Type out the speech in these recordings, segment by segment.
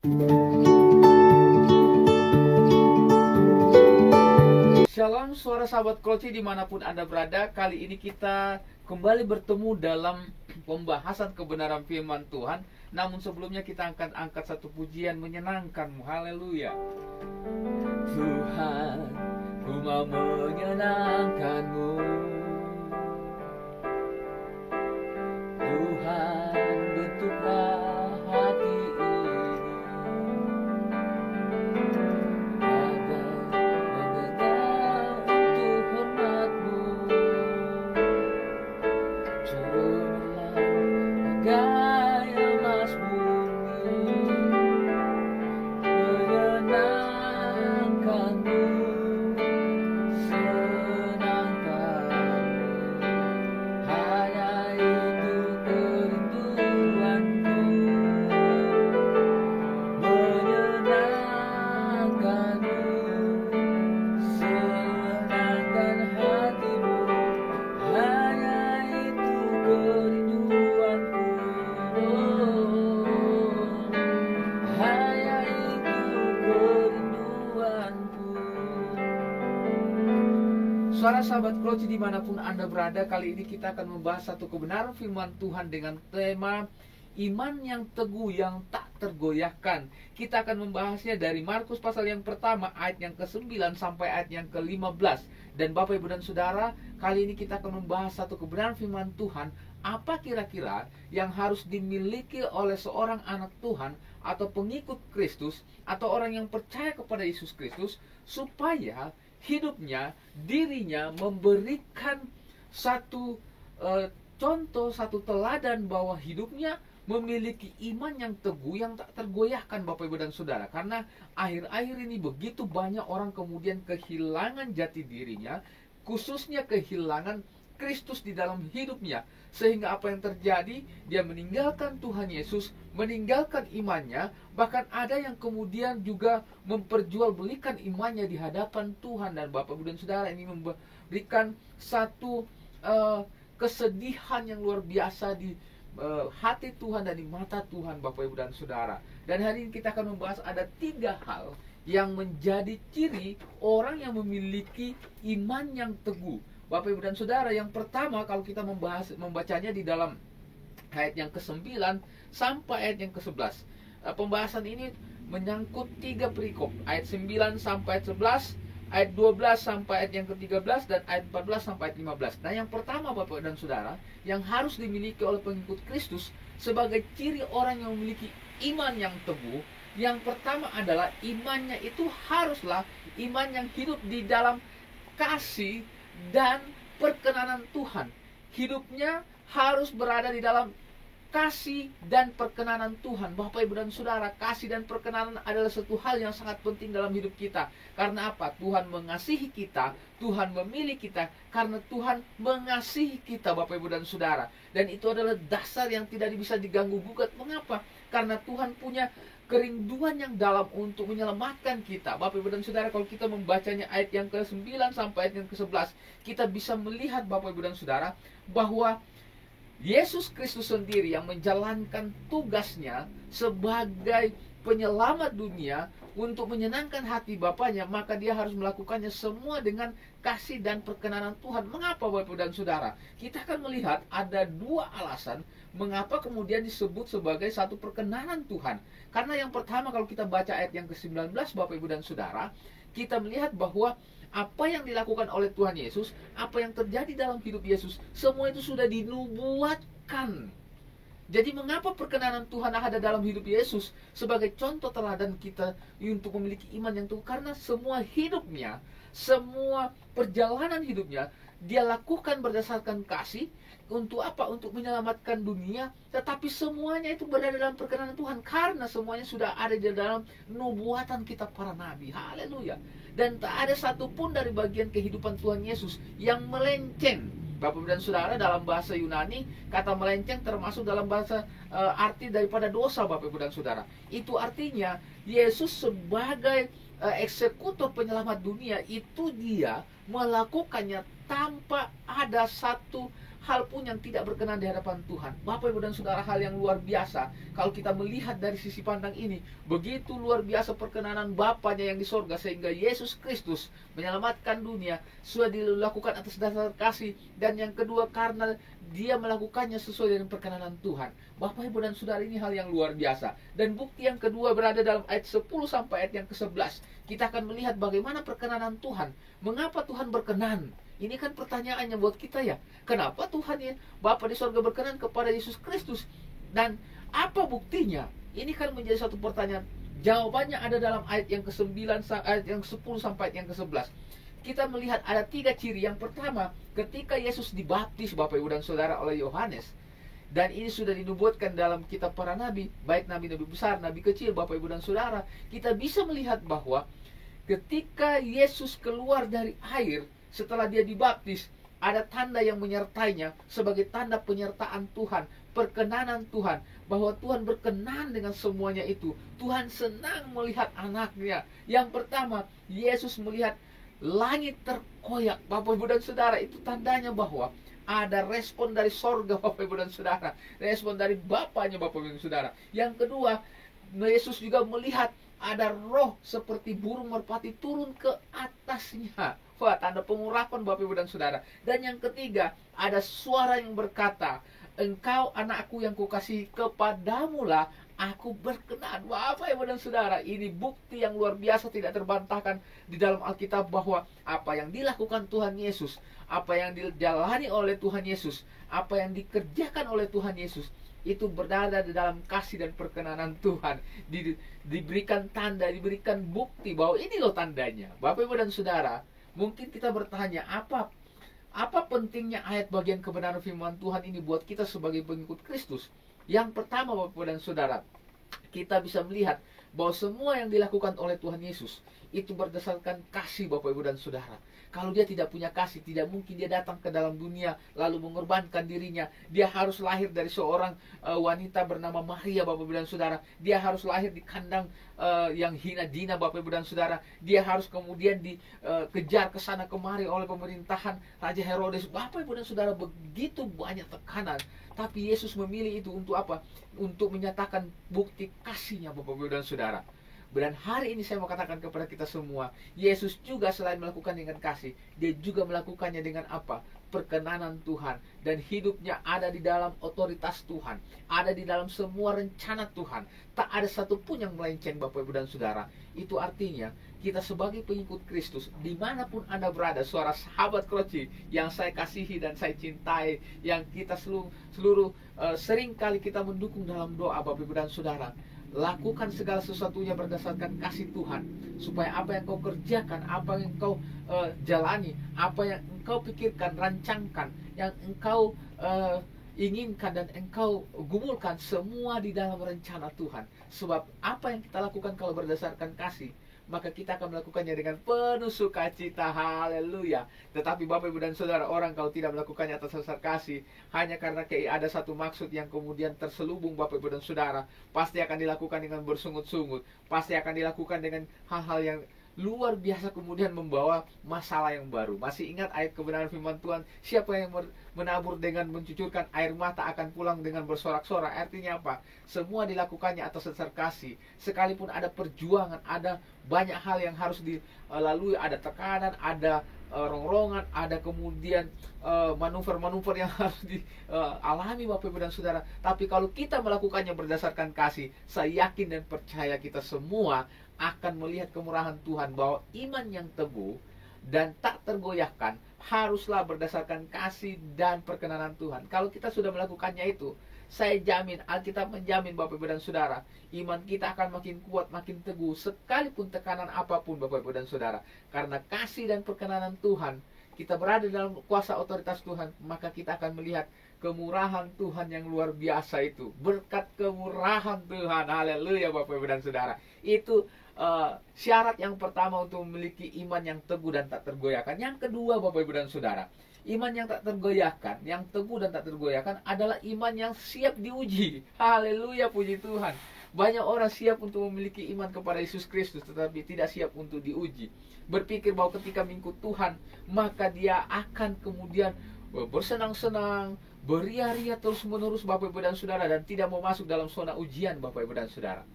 Shalom suara sahabat Kroci dimanapun Anda berada. Kali ini kita kembali bertemu dalam pembahasan kebenaran firman Tuhan. Namun sebelumnya kita akan angkat satu pujian menyenangkanmu. Haleluya. Tuhan, ku mau menyenangkanmu. Tuhan, bentuklah hati ini agar mendengar untuk hormat-Mu. Cemerlang bagai emas murni, menyenangkanmu, senangkanmu. Hanya itu kerinduanku, menyenangkanmu, senangkan hatimu. Hanya itu kerinduanku, hanya itu kerinduanku. Suara sahabat Kroci dimanapun Anda berada, kali ini kita akan membahas satu kebenaran firman Tuhan dengan tema iman yang teguh yang tak tergoyahkan. Kita akan membahasnya dari Markus pasal yang pertama ayat yang ke-9 sampai ayat yang ke-15. Dan Bapak Ibu dan Saudara, kali ini kita akan membahas satu kebenaran firman Tuhan. Apa kira-kira yang harus dimiliki oleh seorang anak Tuhan atau pengikut Kristus atau orang yang percaya kepada Yesus Kristus supaya hidupnya, dirinya memberikan satu contoh, satu teladan bahwa hidupnya memiliki iman yang teguh yang tak tergoyahkan, Bapak Ibu dan Saudara. Karena akhir-akhir ini begitu banyak orang kemudian kehilangan jati dirinya, khususnya kehilangan Kristus di dalam hidupnya. Sehingga apa yang terjadi? Dia meninggalkan Tuhan Yesus, meninggalkan imannya. Bahkan ada yang kemudian juga memperjualbelikan imannya di hadapan Tuhan. Dan Bapak Ibu dan Saudara, ini memberikan satu kesedihan yang luar biasa di hati Tuhan dan di mata Tuhan, Bapak Ibu dan Saudara. Dan hari ini kita akan membahas ada 3 hal yang menjadi ciri orang yang memiliki iman yang teguh. Bapak Ibu dan Saudara, yang pertama kalau kita membacanya di dalam ayat yang ke-9 sampai ayat yang ke-11. Pembahasan ini menyangkut 3 perikop, ayat 9 sampai ayat 11, ayat 12 sampai ayat yang ke-13, dan ayat 14 sampai ayat 15. Nah, yang pertama Bapak dan Saudara, yang harus dimiliki oleh pengikut Kristus sebagai ciri orang yang memiliki iman yang teguh, yang pertama adalah imannya itu haruslah iman yang hidup di dalam kasih dan perkenanan Tuhan. Hidupnya harus berada di dalam kasih dan perkenanan Tuhan. Bapak Ibu dan Saudara, kasih dan perkenanan adalah satu hal yang sangat penting dalam hidup kita. Karena apa? Tuhan mengasihi kita, Tuhan memilih kita karena Tuhan mengasihi kita, Bapak Ibu dan Saudara. Dan itu adalah dasar yang tidak bisa diganggu gugat. Mengapa? Karena Tuhan punya kerinduan yang dalam untuk menyelamatkan kita. Bapak Ibu dan Saudara, kalau kita membacanya ayat yang ke-9 sampai ayat yang ke-11, kita bisa melihat Bapak Ibu dan Saudara bahwa Yesus Kristus sendiri yang menjalankan tugasnya sebagai penyelamat dunia untuk menyenangkan hati Bapaknya, maka dia harus melakukannya semua dengan kasih dan perkenanan Tuhan. Mengapa Bapak dan Saudara? Kita akan melihat ada 2 alasan mengapa kemudian disebut sebagai satu perkenanan Tuhan. Karena yang pertama, kalau kita baca ayat yang ke-19 Bapak Ibu dan Saudara, kita melihat bahwa apa yang dilakukan oleh Tuhan Yesus, apa yang terjadi dalam hidup Yesus, semua itu sudah dinubuatkan. Jadi mengapa perkenanan Tuhan ada dalam hidup Yesus sebagai contoh teladan kita untuk memiliki iman yang teguh? Karena semua hidupnya, semua perjalanan hidupnya dia lakukan berdasarkan kasih. Untuk apa? Untuk menyelamatkan dunia. Tetapi semuanya itu berada dalam perkenanan Tuhan, karena semuanya sudah ada di dalam nubuatan kitab para nabi. Haleluya. Dan tak ada satupun dari bagian kehidupan Tuhan Yesus yang melenceng. Bapak dan Saudara, dalam bahasa Yunani, kata melenceng termasuk dalam bahasa arti daripada dosa, Bapak Ibu dan Saudara. Itu artinya Yesus sebagai eksekutor penyelamat dunia itu dia melakukannya tanpa ada satu hal pun yang tidak berkenan di hadapan Tuhan. Bapak, Ibu, dan Saudara, hal yang luar biasa kalau kita melihat dari sisi pandang ini. Begitu luar biasa perkenanan Bapanya yang di sorga, sehingga Yesus Kristus menyelamatkan dunia sudah dilakukan atas dasar kasih. Dan yang kedua, karena dia melakukannya sesuai dengan perkenanan Tuhan. Bapak, Ibu, dan Saudara, ini hal yang luar biasa. Dan bukti yang kedua berada dalam ayat 10 sampai ayat yang ke-11. Kita akan melihat bagaimana perkenanan Tuhan. Mengapa Tuhan berkenan? Ini kan pertanyaannya buat kita ya. Kenapa Tuhan ya, Bapa di sorga berkenan kepada Yesus Kristus? Dan apa buktinya? Ini kan menjadi satu pertanyaan. Jawabannya ada dalam ayat yang ke-9, ayat yang 10 sampai ayat yang ke-11. Kita melihat ada 3 ciri. Yang pertama, ketika Yesus dibaptis, Bapak, Ibu, dan Saudara, oleh Yohanes. Dan ini sudah dinubuatkan dalam kitab para nabi, baik nabi-nabi besar, nabi kecil, Bapak, Ibu, dan Saudara. Kita bisa melihat bahwa ketika Yesus keluar dari air setelah dia dibaptis, ada tanda yang menyertainya sebagai tanda penyertaan Tuhan, perkenanan Tuhan, bahwa Tuhan berkenan dengan semuanya itu. Tuhan senang melihat anaknya. Yang pertama, Yesus melihat langit terkoyak. Bapak, Ibu, dan Saudara, itu tandanya bahwa ada respon dari sorga, Bapak, Ibu, dan Saudara. Respon dari Bapanya, Bapak, Ibu, dan Saudara. Yang kedua, Yesus juga melihat ada roh seperti burung merpati turun ke atasnya. Wah, tanda pengurapan, Bapak, Ibu, dan Saudara. Dan yang ketiga, ada suara yang berkata, "Engkau anakku yang kukasihi, kepadamulah aku berkenan." Bapak, Ibu, dan Saudara, ini bukti yang luar biasa tidak terbantahkan di dalam Alkitab bahwa apa yang dilakukan Tuhan Yesus, apa yang dijalani oleh Tuhan Yesus, apa yang dikerjakan oleh Tuhan Yesus, itu berada di dalam kasih dan perkenanan Tuhan. Diberikan tanda, diberikan bukti bahwa ini loh tandanya. Bapak, Ibu, dan Saudara, mungkin kita bertanya, apa pentingnya ayat bagian kebenaran firman Tuhan ini buat kita sebagai pengikut Kristus? Yang pertama, Bapak, Ibu, dan Saudara, kita bisa melihat bahwa semua yang dilakukan oleh Tuhan Yesus itu berdasarkan kasih, Bapak, Ibu, dan Saudara. Kalau dia tidak punya kasih, tidak mungkin dia datang ke dalam dunia lalu mengorbankan dirinya. Dia harus lahir dari seorang wanita bernama Maria, Bapak, Ibu, dan Saudara. Dia harus lahir di kandang yang hina dina, Bapak, Ibu, dan Saudara. Dia harus kemudian dikejar ke sana kemari oleh pemerintahan Raja Herodes. Bapak, Ibu, dan Saudara, begitu banyak tekanan. Tapi Yesus memilih itu untuk apa? Untuk menyatakan bukti kasihnya, Bapak, Ibu, dan Saudara. Dan hari ini saya mau katakan kepada kita semua, Yesus juga selain melakukan dengan kasih, dia juga melakukannya dengan apa? Perkenanan Tuhan. Dan hidupnya ada di dalam otoritas Tuhan, ada di dalam semua rencana Tuhan. Tak ada satupun yang melenceng, Bapak, Ibu, dan Saudara. Itu artinya kita sebagai pengikut Kristus, dimanapun Anda berada, suara sahabat Kroci yang saya kasihi dan saya cintai, yang kita seluruh sering kali kita mendukung dalam doa, Bapak, Ibu, dan Saudara, lakukan segala sesuatunya berdasarkan kasih Tuhan, supaya apa yang kau kerjakan, apa yang kau jalani, apa yang engkau pikirkan, rancangkan, yang engkau inginkan dan engkau gumulkan, semua di dalam rencana Tuhan. Sebab apa yang kita lakukan kalau berdasarkan kasih, maka kita akan melakukannya dengan penuh sukacita. Haleluya. Tetapi Bapak, Ibu, dan Saudara, orang kalau tidak melakukannya atas dasar kasih, hanya karena ada satu maksud yang kemudian terselubung, Bapak, Ibu, dan Saudara, pasti akan dilakukan dengan bersungut-sungut, pasti akan dilakukan dengan hal-hal yang luar biasa, kemudian membawa masalah yang baru. Masih ingat ayat kebenaran firman Tuhan, siapa yang menabur dengan mencucurkan air mata akan pulang dengan bersorak-sorak. Artinya apa? Semua dilakukannya atas dasar kasih. Sekalipun ada perjuangan, ada banyak hal yang harus dilalui, ada tekanan, ada rongrongan, ada kemudian manuver-manuver yang harus dialami, Bapak, Ibu, dan Saudara. Tapi kalau kita melakukannya berdasarkan kasih, saya yakin dan percaya kita semua akan melihat kemurahan Tuhan, bahwa iman yang teguh dan tak tergoyahkan haruslah berdasarkan kasih dan perkenanan Tuhan. Kalau kita sudah melakukannya itu, saya jamin, Alkitab menjamin, Bapak, Ibu, dan Saudara, iman kita akan makin kuat, makin teguh, sekalipun tekanan apapun, Bapak, Ibu, dan Saudara. Karena kasih dan perkenanan Tuhan, kita berada dalam kuasa otoritas Tuhan, maka kita akan melihat kemurahan Tuhan yang luar biasa itu. Berkat kemurahan Tuhan, haleluya, Bapak, Ibu, dan Saudara. Itu syarat yang pertama untuk memiliki iman yang teguh dan tak tergoyahkan. Yang kedua, Bapak, Ibu, dan Saudara, iman yang tak tergoyahkan, yang teguh dan tak tergoyahkan adalah iman yang siap diuji. Haleluya, puji Tuhan. Banyak orang siap untuk memiliki iman kepada Yesus Kristus, tetapi tidak siap untuk diuji. Berpikir bahwa ketika mengikut Tuhan, maka dia akan kemudian bersenang-senang, beria-ria terus-menerus Bapak Ibu dan Saudara, dan tidak mau masuk dalam zona ujian Bapak Ibu dan Saudara.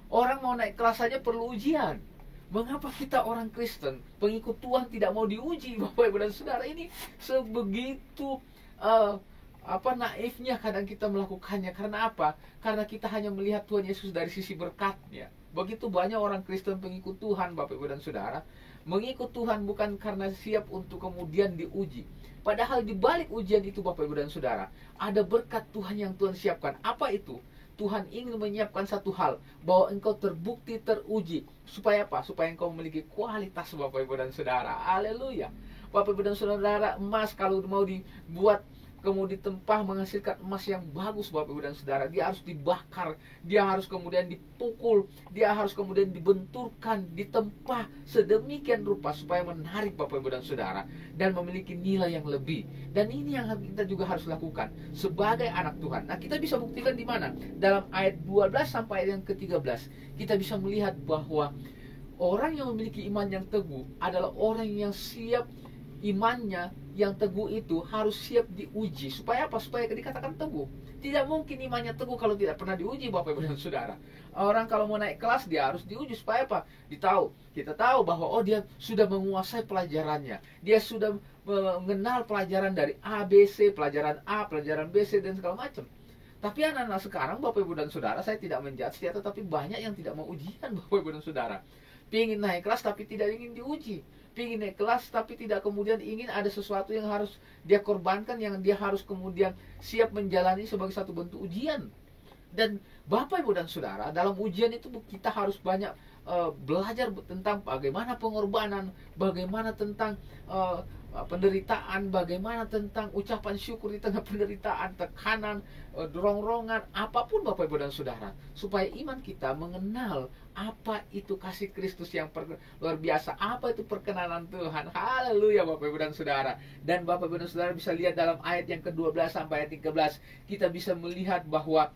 Orang mau naik kelas saja perlu ujian. Mengapa kita orang Kristen, pengikut Tuhan, tidak mau diuji Bapak Ibu dan Saudara? Ini sebegitu naifnya kadang kita melakukannya. Karena apa? Karena kita hanya melihat Tuhan Yesus dari sisi berkatnya. Begitu banyak orang Kristen pengikut Tuhan Bapak Ibu dan Saudara, mengikut Tuhan bukan karena siap untuk kemudian diuji. Padahal di balik ujian itu Bapak Ibu dan Saudara, ada berkat Tuhan yang Tuhan siapkan. Apa itu? Tuhan ingin menyiapkan satu hal, bahwa engkau terbukti teruji. Supaya apa? Supaya engkau memiliki kualitas Bapak Ibu dan Saudara. Haleluya. Bapak Ibu dan Saudara, emas kalau mau dibuat kemudian ditempah menghasilkan emas yang bagus Bapak Ibu dan Saudara, dia harus dibakar, dia harus kemudian dipukul, dia harus kemudian dibenturkan, ditempah sedemikian rupa supaya menarik Bapak Ibu dan Saudara dan memiliki nilai yang lebih. Dan ini yang kita juga harus lakukan sebagai anak Tuhan. Nah, kita bisa buktikan di mana? Dalam ayat 12 sampai ayat yang ke-13 kita bisa melihat bahwa orang yang memiliki iman yang teguh adalah orang yang siap. Imannya yang teguh itu harus siap diuji. Supaya apa? Supaya dikatakan teguh. Tidak mungkin imannya teguh kalau tidak pernah diuji Bapak Ibu dan Saudara. Orang kalau mau naik kelas dia harus diuji. Supaya apa? Kita tahu bahwa dia sudah menguasai pelajarannya. Dia sudah mengenal pelajaran dari A, B, C, pelajaran A, pelajaran B, C, dan segala macam. Tapi anak-anak sekarang Bapak Ibu dan Saudara, saya tidak menjudge ya, tetapi banyak yang tidak mau ujian Bapak Ibu dan Saudara. Pingin naik kelas tapi tidak ingin diuji. Pingin naik kelas tapi tidak kemudian ingin ada sesuatu yang harus dia korbankan, yang dia harus kemudian siap menjalani sebagai satu bentuk ujian. Dan Bapak Ibu dan Saudara, dalam ujian itu kita harus banyak belajar tentang bagaimana pengorbanan, bagaimana tentang penderitaan, bagaimana tentang ucapan syukur di tengah penderitaan, tekanan, dorongan, apapun Bapak Ibu dan Saudara, supaya iman kita mengenal apa itu kasih Kristus yang luar biasa, apa itu perkenanan Tuhan. Haleluya Bapak Ibu dan Saudara. Dan Bapak Ibu dan Saudara bisa lihat dalam ayat yang ke-12 sampai ayat 13, kita bisa melihat bahwa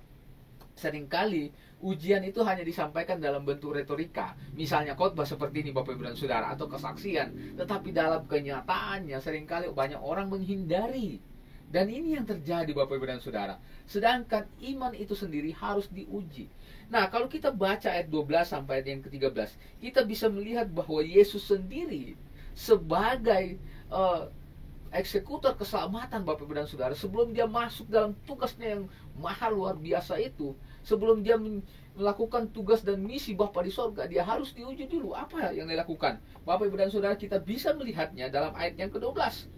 seringkali ujian itu hanya disampaikan dalam bentuk retorika. Misalnya khotbah seperti ini Bapak Ibu dan Saudara, atau kesaksian. Tetapi dalam kenyataannya seringkali banyak orang menghindari. Dan ini yang terjadi Bapak Ibu dan Saudara. Sedangkan iman itu sendiri harus diuji. Nah, kalau kita baca ayat 12 sampai ayat yang ke-13, kita bisa melihat bahwa Yesus sendiri sebagai eksekutor keselamatan Bapak Ibu dan Saudara, sebelum dia masuk dalam tugasnya yang mahal luar biasa itu, sebelum dia melakukan tugas dan misi Bapa di sorga, dia harus diuji dulu. Apa yang dilakukan Bapak Ibu dan Saudara? Kita bisa melihatnya dalam ayat yang ke-12.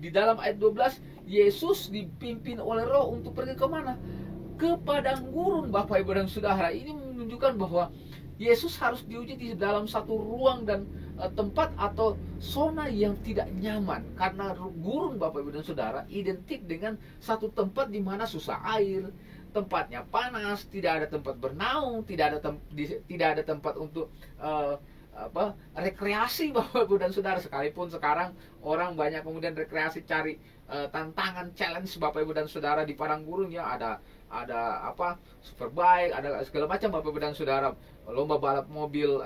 Di dalam ayat 12, Yesus dipimpin oleh Roh untuk pergi ke mana? Ke padang gurun Bapak Ibu dan Saudara. Ini menunjukkan bahwa Yesus harus diuji di dalam satu ruang dan tempat atau zona yang tidak nyaman. Karena gurun Bapak Ibu dan Saudara identik dengan satu tempat di mana susah air, tempatnya panas, tidak ada tempat bernaung, tidak ada tempat untuk rekreasi Bapak Ibu dan Saudara. Sekalipun sekarang orang banyak kemudian rekreasi, cari tantangan, challenge Bapak Ibu dan Saudara di padang gurun ya, ada Superbike, ada segala macam Bapak Ibu dan Saudara, lomba balap mobil,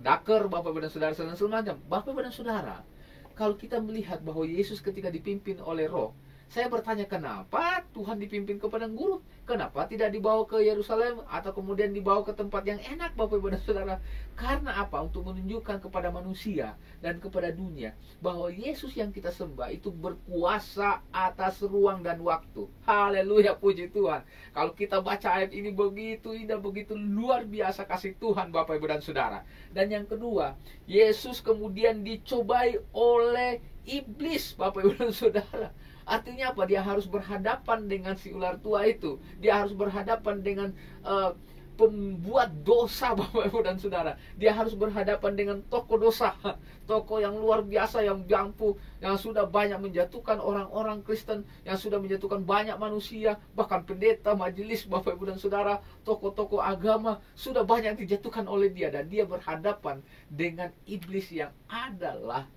Dakar Bapak Ibu dan Saudara, dan segala macam. Bapak Ibu dan Saudara, kalau kita melihat bahwa Yesus ketika dipimpin oleh Roh, saya bertanya, kenapa Tuhan dipimpin ke padang gurun? Kenapa tidak dibawa ke Yerusalem atau kemudian dibawa ke tempat yang enak Bapak Ibu dan Saudara? Karena apa? Untuk menunjukkan kepada manusia dan kepada dunia bahwa Yesus yang kita sembah itu berkuasa atas ruang dan waktu. Haleluya, puji Tuhan. Kalau kita baca ayat ini, begitu indah, begitu luar biasa kasih Tuhan Bapak Ibu dan Saudara. Dan yang kedua, Yesus kemudian dicobai oleh iblis Bapak Ibu dan Saudara. Artinya apa? Dia harus berhadapan dengan si ular tua itu. Dia harus berhadapan dengan pembuat dosa Bapak Ibu dan Saudara. Dia harus berhadapan dengan tokoh dosa, tokoh yang luar biasa, yang mampu, yang sudah banyak menjatuhkan orang-orang Kristen, yang sudah menjatuhkan banyak manusia, bahkan pendeta, majelis Bapak Ibu dan Saudara, tokoh-tokoh agama sudah banyak dijatuhkan oleh dia. Dan dia berhadapan dengan iblis yang adalah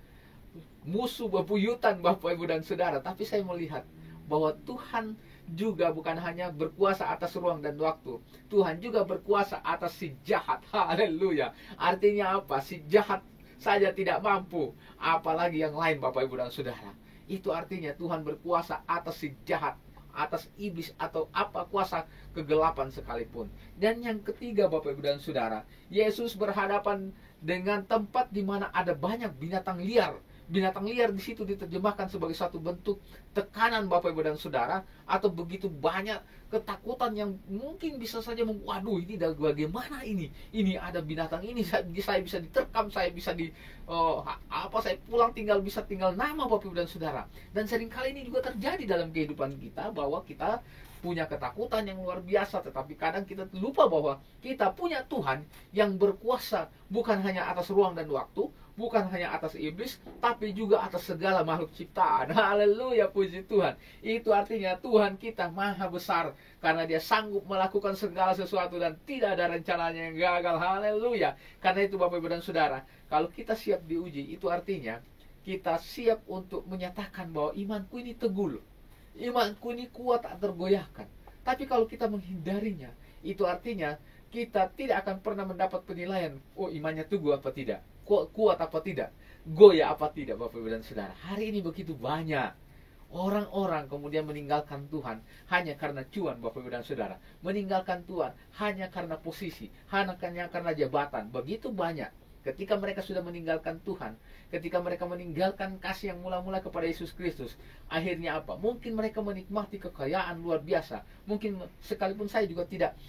musuh bebuyutan Bapak Ibu dan Saudara. Tapi saya melihat bahwa Tuhan juga bukan hanya berkuasa atas ruang dan waktu, Tuhan juga berkuasa atas si jahat. Haleluya. Artinya apa? Si jahat saja tidak mampu, apalagi yang lain Bapak Ibu dan Saudara. Itu artinya Tuhan berkuasa atas si jahat, atas iblis atau apa kuasa kegelapan sekalipun. Dan yang ketiga Bapak Ibu dan Saudara, Yesus berhadapan dengan tempat di mana ada banyak binatang liar. Binatang liar di situ diterjemahkan sebagai satu bentuk tekanan Bapak Ibu dan Saudara, atau begitu banyak ketakutan yang mungkin bisa saja waduh, ini bagaimana ini? Ini ada binatang ini, saya bisa diterkam, saya bisa saya pulang bisa tinggal nama Bapak Ibu dan Saudara. Dan seringkali ini juga terjadi dalam kehidupan kita, bahwa kita punya ketakutan yang luar biasa, tetapi kadang kita lupa bahwa kita punya Tuhan yang berkuasa bukan hanya atas ruang dan waktu, bukan hanya atas iblis, tapi juga atas segala makhluk ciptaan. Haleluya, puji Tuhan. Itu artinya Tuhan kita maha besar, karena Dia sanggup melakukan segala sesuatu dan tidak ada rencananya yang gagal. Haleluya. Karena itu Bapak Ibu dan Saudara, kalau kita siap diuji, itu artinya kita siap untuk menyatakan bahwa imanku ini teguh loh. Imanku ini kuat, tak tergoyahkan. Tapi kalau kita menghindarinya, itu artinya kita tidak akan pernah mendapat penilaian, oh imannya teguh apa tidak, kuat apa tidak, goyah apa tidak. Bapak Ibu dan Saudara, hari ini begitu banyak orang-orang kemudian meninggalkan Tuhan hanya karena cuan. Bapak Ibu dan Saudara, meninggalkan Tuhan hanya karena posisi, hanya karena jabatan. Begitu banyak. Ketika mereka sudah meninggalkan Tuhan, ketika mereka meninggalkan kasih yang mula-mula kepada Yesus Kristus, akhirnya apa? Mungkin mereka menikmati kekayaan luar biasa. Mungkin sekalipun saya juga tidak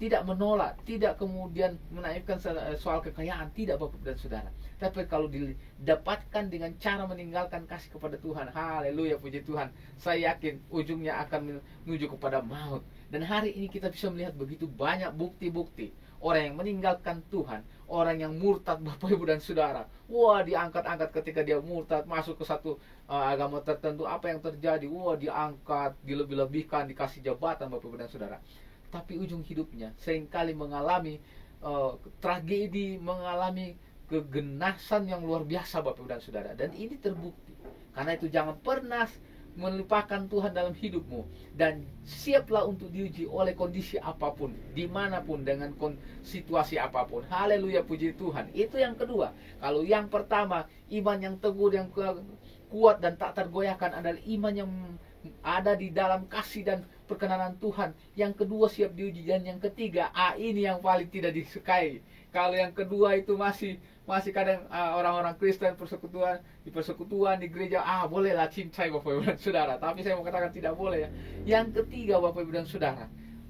tidak menolak, tidak kemudian menaifkan soal kekayaan, tidak Bapak dan Saudara. Tapi kalau didapatkan dengan cara meninggalkan kasih kepada Tuhan, haleluya, puji Tuhan, saya yakin ujungnya akan menuju kepada maut. Dan hari ini kita bisa melihat begitu banyak bukti-bukti orang yang meninggalkan Tuhan, orang yang murtad Bapak Ibu dan Saudara. Wah, diangkat-angkat ketika dia murtad, masuk ke satu agama tertentu. Apa yang terjadi? Wah, diangkat, dilebih-lebihkan, dikasih jabatan Bapak Ibu dan Saudara. Tapi ujung hidupnya seringkali mengalami tragedi, mengalami kegenasan yang luar biasa Bapak Ibu dan Saudara. Dan ini terbukti. Karena itu jangan pernah melupakan Tuhan dalam hidupmu, dan siaplah untuk diuji oleh kondisi apapun, dimanapun, dengan situasi apapun. Haleluya, puji Tuhan. Itu yang kedua. Kalau yang pertama, iman yang teguh, yang kuat dan tak tergoyahkan adalah iman yang ada di dalam kasih dan perkenanan Tuhan. Yang kedua, siap diuji. Dan yang ketiga, ini yang paling tidak disukai. Kalau yang kedua itu masih kadang orang-orang Kristen di persekutuan di gereja, bolehlah cincai Bapak Ibu dan Saudara. Tapi saya mau katakan tidak boleh ya. Yang ketiga Bapak Ibu dan Saudara,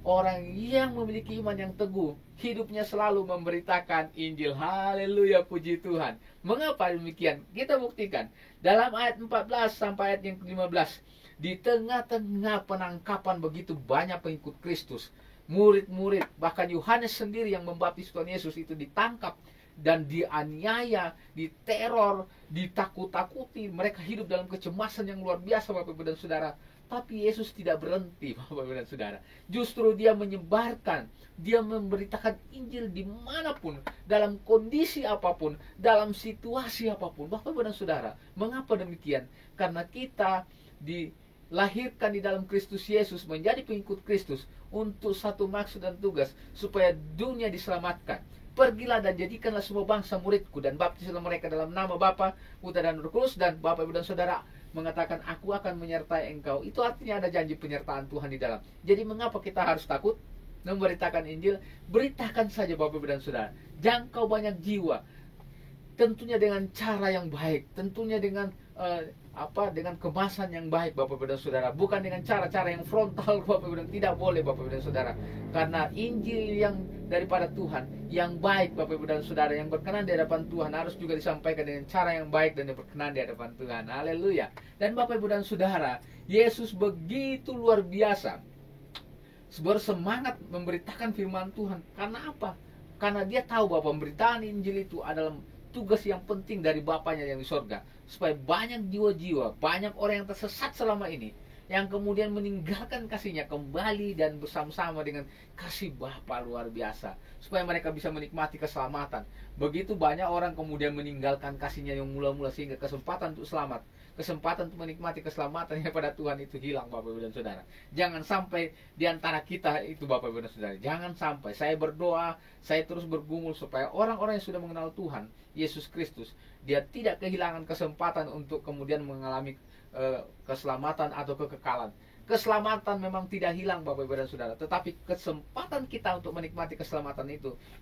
orang yang memiliki iman yang teguh, hidupnya selalu memberitakan Injil. Haleluya, puji Tuhan. Mengapa demikian? Kita buktikan dalam ayat 14 sampai ayat yang ke-15. Di tengah-tengah penangkapan begitu banyak pengikut Kristus, murid-murid, bahkan Yohanes sendiri yang membaptis Tuhan Yesus itu ditangkap dan dianiaya, diteror, ditakut-takuti. Mereka hidup dalam kecemasan yang luar biasa Bapak Ibu dan Saudara. Tapi Yesus tidak berhenti Bapak Ibu dan Saudara. Justru Dia menyebarkan, Dia memberitakan Injil dimanapun, dalam kondisi apapun, dalam situasi apapun Bapak Ibu dan Saudara. Mengapa demikian? Karena kita dilahirkan di dalam Kristus Yesus, menjadi pengikut Kristus untuk satu maksud dan tugas, supaya dunia diselamatkan. Pergilah dan jadikanlah semua bangsa muridku, dan baptislah mereka dalam nama Bapa, Putra dan Roh Kudus. Dan Bapak Ibu dan Saudara mengatakan, aku akan menyertai engkau. Itu artinya ada janji penyertaan Tuhan di dalam. Jadi mengapa kita harus takut memberitakan Injil? Beritakan saja Bapak Ibu dan Saudara. Jangkau banyak jiwa. Tentunya dengan cara yang baik, tentunya dengan dengan kemasan yang baik Bapak Ibu dan Saudara, bukan dengan cara-cara yang frontal Bapak Ibu dan tidak boleh Bapak Ibu dan Saudara. Karena Injil yang daripada Tuhan yang baik Bapak Ibu dan Saudara, yang berkenan di hadapan Tuhan, harus juga disampaikan dengan cara yang baik dan yang berkenan di hadapan Tuhan. Haleluya. Dan Bapak Ibu dan Saudara, Yesus begitu luar biasa bersemangat memberitakan firman Tuhan. Karena apa? Karena Dia tahu bahwa pemberitaan Injil itu adalah tugas yang penting dari Bapaknya yang di sorga, supaya banyak jiwa-jiwa, banyak orang yang tersesat selama ini yang kemudian meninggalkan kasihnya kembali dan bersama-sama dengan kasih Bapa luar biasa, supaya mereka bisa menikmati keselamatan. Begitu banyak orang kemudian meninggalkan kasihnya yang mula-mula, sehingga kesempatan untuk selamat, kesempatan untuk menikmati keselamatan yang pada Tuhan itu hilang, Bapak Ibu dan Saudara. Jangan sampai di antara kita itu, Bapak Ibu dan Saudara, jangan sampai. Saya berdoa, saya terus bergumul supaya orang-orang yang sudah mengenal Tuhan Yesus Kristus, dia tidak kehilangan kesempatan untuk kemudian mengalami keselamatan atau kekekalan. Keselamatan memang tidak hilang, Bapak Ibu dan Saudara, tetapi kesempatan kita untuk menikmati keselamatan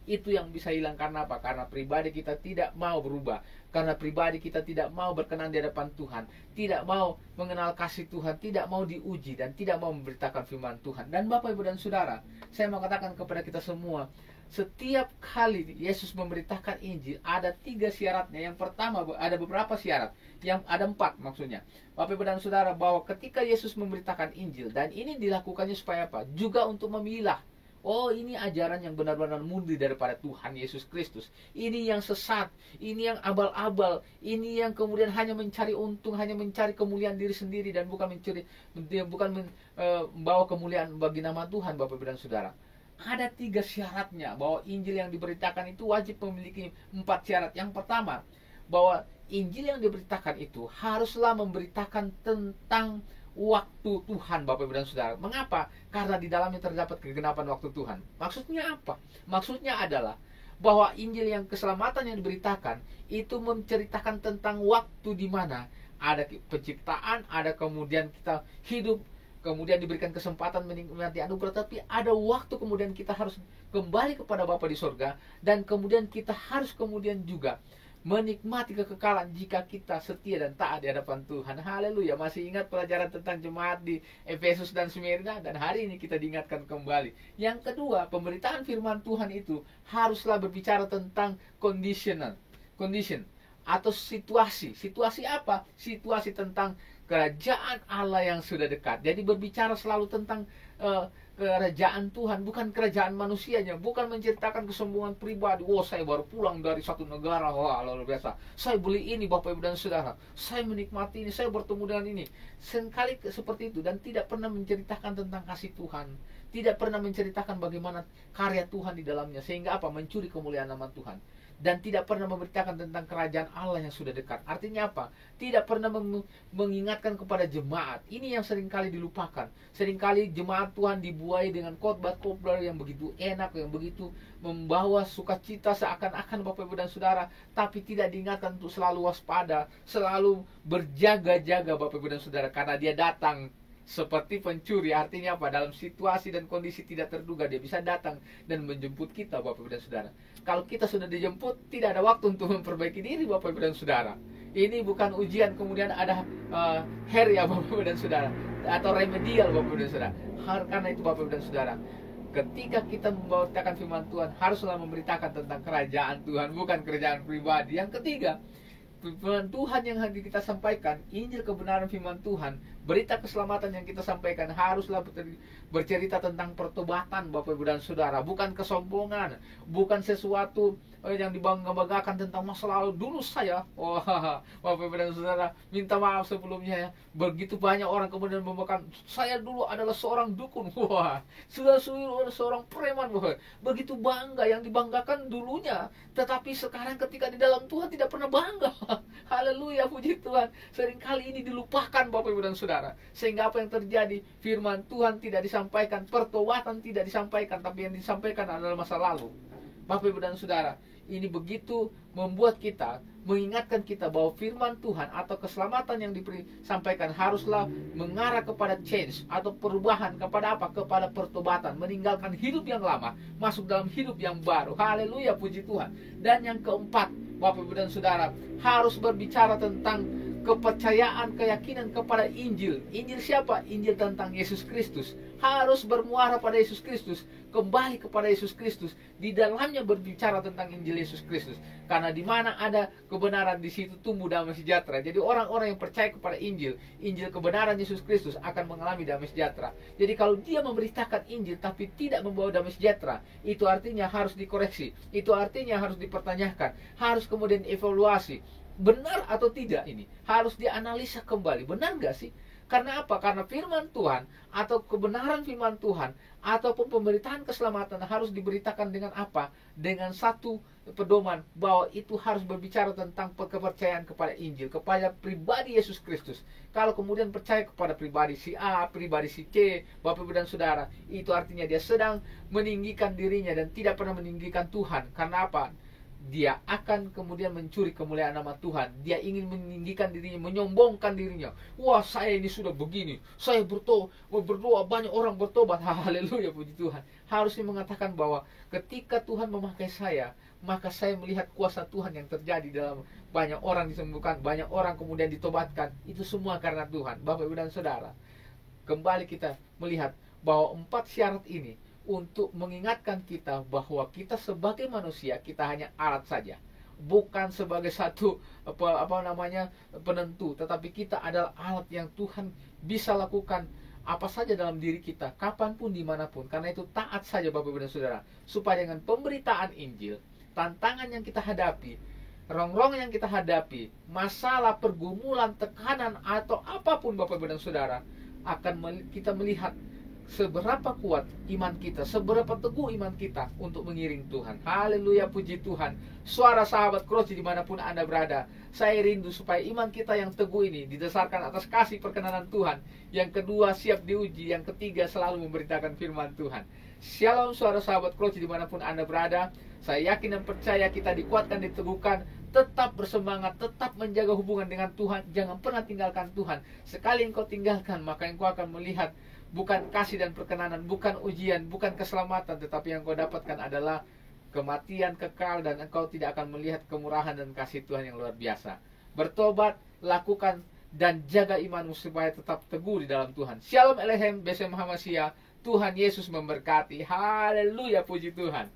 itu yang bisa hilang. Karena apa? Karena pribadi kita tidak mau berubah, karena pribadi kita tidak mau berkenan di hadapan Tuhan, tidak mau mengenal kasih Tuhan, tidak mau diuji, dan tidak mau memberitakan firman Tuhan. Dan Bapak Ibu dan Saudara, saya mau katakan kepada kita semua, setiap kali Yesus memberitakan Injil, ada 3 syaratnya. Yang pertama, ada beberapa syarat, yang ada 4 maksudnya, Bapak Ibu dan Saudara, bahwa ketika Yesus memberitakan Injil, dan ini dilakukannya supaya apa? Juga untuk memilah, oh ini ajaran yang benar-benar murni daripada Tuhan Yesus Kristus, ini yang sesat, ini yang abal-abal, ini yang kemudian hanya mencari untung, hanya mencari kemuliaan diri sendiri, dan bukan membawa kemuliaan bagi nama Tuhan. Bapak Ibu dan Saudara, ada 3 syaratnya bahwa Injil yang diberitakan itu wajib memiliki 4 syarat. Yang pertama, bahwa Injil yang diberitakan itu haruslah memberitakan tentang waktu Tuhan, Bapak Ibu dan Saudara. Mengapa? Karena di dalamnya terdapat kegenapan waktu Tuhan. Maksudnya apa? Maksudnya adalah bahwa Injil yang keselamatan yang diberitakan itu menceritakan tentang waktu di mana ada penciptaan, ada kemudian kita hidup, kemudian diberikan kesempatan menikmati anugerah, tapi ada waktu kemudian kita harus kembali kepada Bapa di sorga, dan kemudian kita harus kemudian juga menikmati kekekalan jika kita setia dan taat di hadapan Tuhan. Haleluya. Masih ingat pelajaran tentang jemaat di Efesus dan Smyrna, dan hari ini kita diingatkan kembali. Yang kedua, pemberitaan firman Tuhan itu haruslah berbicara tentang condition atau situasi. Situasi apa? Situasi tentang kerajaan Allah yang sudah dekat. Jadi berbicara selalu tentang kerajaan Tuhan, bukan kerajaan manusianya. Bukan menceritakan kesombongan pribadi. Oh, saya baru pulang dari satu negara, wah luar biasa, saya beli ini, Bapak Ibu dan Saudara, saya menikmati ini, saya bertemu dengan ini. Seringkali seperti itu, dan tidak pernah menceritakan tentang kasih Tuhan, tidak pernah menceritakan bagaimana karya Tuhan di dalamnya, sehingga apa? Mencuri kemuliaan nama Tuhan. Dan tidak pernah memberitakan tentang kerajaan Allah yang sudah dekat. Artinya apa? Tidak pernah mengingatkan kepada jemaat. Ini yang seringkali dilupakan. Seringkali jemaat Tuhan dibuai dengan khotbah-khotbah yang begitu enak, yang begitu membawa sukacita seakan-akan, Bapak Ibu dan Saudara, tapi tidak diingatkan untuk selalu waspada, selalu berjaga-jaga, Bapak Ibu dan Saudara, karena dia datang seperti pencuri. Artinya apa? Dalam situasi dan kondisi tidak terduga, dia bisa datang dan menjemput kita, Bapak Ibu dan Saudara. Kalau kita sudah dijemput, tidak ada waktu untuk memperbaiki diri, Bapak Ibu dan Saudara. Ini bukan ujian kemudian ada ya, Bapak Ibu dan Saudara, atau remedial, Bapak Ibu dan Saudara. Karena itu, Bapak Ibu dan Saudara, ketika kita membawakan firman Tuhan, haruslah memberitakan tentang kerajaan Tuhan, bukan kerajaan pribadi. Yang ketiga, firman Tuhan yang kita sampaikan, Injil kebenaran firman Tuhan, berita keselamatan yang kita sampaikan haruslah bercerita tentang pertobatan, Bapak Ibu dan Saudara, bukan kesombongan, bukan sesuatu yang dibangga-banggakan tentang masa lalu. Dulu saya, wah, Bapak Ibu dan Saudara, minta maaf sebelumnya ya, begitu banyak orang kemudian membanggakan, saya dulu adalah seorang dukun, wah, sudah seorang preman, wah, begitu bangga, yang dibanggakan dulunya, tetapi sekarang ketika di dalam Tuhan tidak pernah bangga. Haleluya, puji Tuhan. Seringkali ini dilupakan, Bapak Ibu dan Saudara, sehingga apa yang terjadi? Firman Tuhan tidak disampaikan, pertobatan tidak disampaikan, tapi yang disampaikan adalah masa lalu. Bapak Ibu dan Saudara, ini begitu membuat kita, mengingatkan kita bahwa firman Tuhan atau keselamatan yang disampaikan haruslah mengarah kepada change atau perubahan. Kepada apa? Kepada pertobatan, meninggalkan hidup yang lama, masuk dalam hidup yang baru. Haleluya, puji Tuhan. Dan yang keempat, Bapak Ibu dan Saudara, harus berbicara tentang kepercayaan, keyakinan kepada Injil. Injil siapa? Injil tentang Yesus Kristus. Harus bermuara pada Yesus Kristus, kembali kepada Yesus Kristus. Di dalamnya berbicara tentang Injil Yesus Kristus. Karena di mana ada kebenaran, di situ tumbuh damai sejahtera. Jadi orang-orang yang percaya kepada Injil, Injil kebenaran Yesus Kristus, akan mengalami damai sejahtera. Jadi kalau dia memberitakan Injil tapi tidak membawa damai sejahtera, itu artinya harus dikoreksi. Itu artinya harus dipertanyakan, harus kemudian evaluasi. Benar atau tidak ini? Harus dianalisa kembali. Benar nggak sih? Karena apa? Karena firman Tuhan atau kebenaran firman Tuhan ataupun pemberitaan keselamatan harus diberitakan dengan apa? Dengan satu pedoman bahwa itu harus berbicara tentang kepercayaan kepada Injil, kepada pribadi Yesus Kristus. Kalau kemudian percaya kepada pribadi si A, pribadi si C, Bapak Ibu dan Saudara, itu artinya dia sedang meninggikan dirinya dan tidak pernah meninggikan Tuhan. Karena apa? Dia akan kemudian mencuri kemuliaan nama Tuhan. Dia ingin meninggikan dirinya, menyombongkan dirinya. Wah, saya ini sudah begini, saya berdoa, banyak orang bertobat. Haleluya, puji Tuhan. Harusnya mengatakan bahwa ketika Tuhan memakai saya, maka saya melihat kuasa Tuhan yang terjadi dalam banyak orang disembuhkan, banyak orang kemudian ditobatkan. Itu semua karena Tuhan. Bapak Ibu dan Saudara, kembali kita melihat bahwa 4 syarat ini untuk mengingatkan kita bahwa kita sebagai manusia, kita hanya alat saja, bukan sebagai satu penentu, tetapi kita adalah alat yang Tuhan bisa lakukan apa saja dalam diri kita, kapanpun, dimanapun. Karena itu taat saja Bapak Ibu dan Saudara, supaya dengan pemberitaan Injil, tantangan yang kita hadapi, rongrong yang kita hadapi, masalah, pergumulan, tekanan, atau apapun Bapak Ibu dan Saudara, akan kita melihat seberapa kuat iman kita, seberapa teguh iman kita untuk mengiring Tuhan. Haleluya, puji Tuhan. Suara sahabat Kroci dimanapun Anda berada, saya rindu supaya iman kita yang teguh ini didasarkan atas kasih perkenanan Tuhan. Yang kedua, siap diuji. Yang ketiga, selalu memberitakan firman Tuhan. Shalom suara sahabat Kroci dimanapun Anda berada. Saya yakin dan percaya kita dikuatkan, diteguhkan, tetap bersemangat, tetap menjaga hubungan dengan Tuhan. Jangan pernah tinggalkan Tuhan. Sekali engkau tinggalkan, maka engkau akan melihat bukan kasih dan perkenanan, bukan ujian, bukan keselamatan, tetapi yang kau dapatkan adalah kematian kekal, dan engkau tidak akan melihat kemurahan dan kasih Tuhan yang luar biasa. Bertobat, lakukan, dan jaga imanmu supaya tetap teguh di dalam Tuhan. Shalom Elohim, Besem Hamasia. Tuhan Yesus memberkati. Haleluya, puji Tuhan.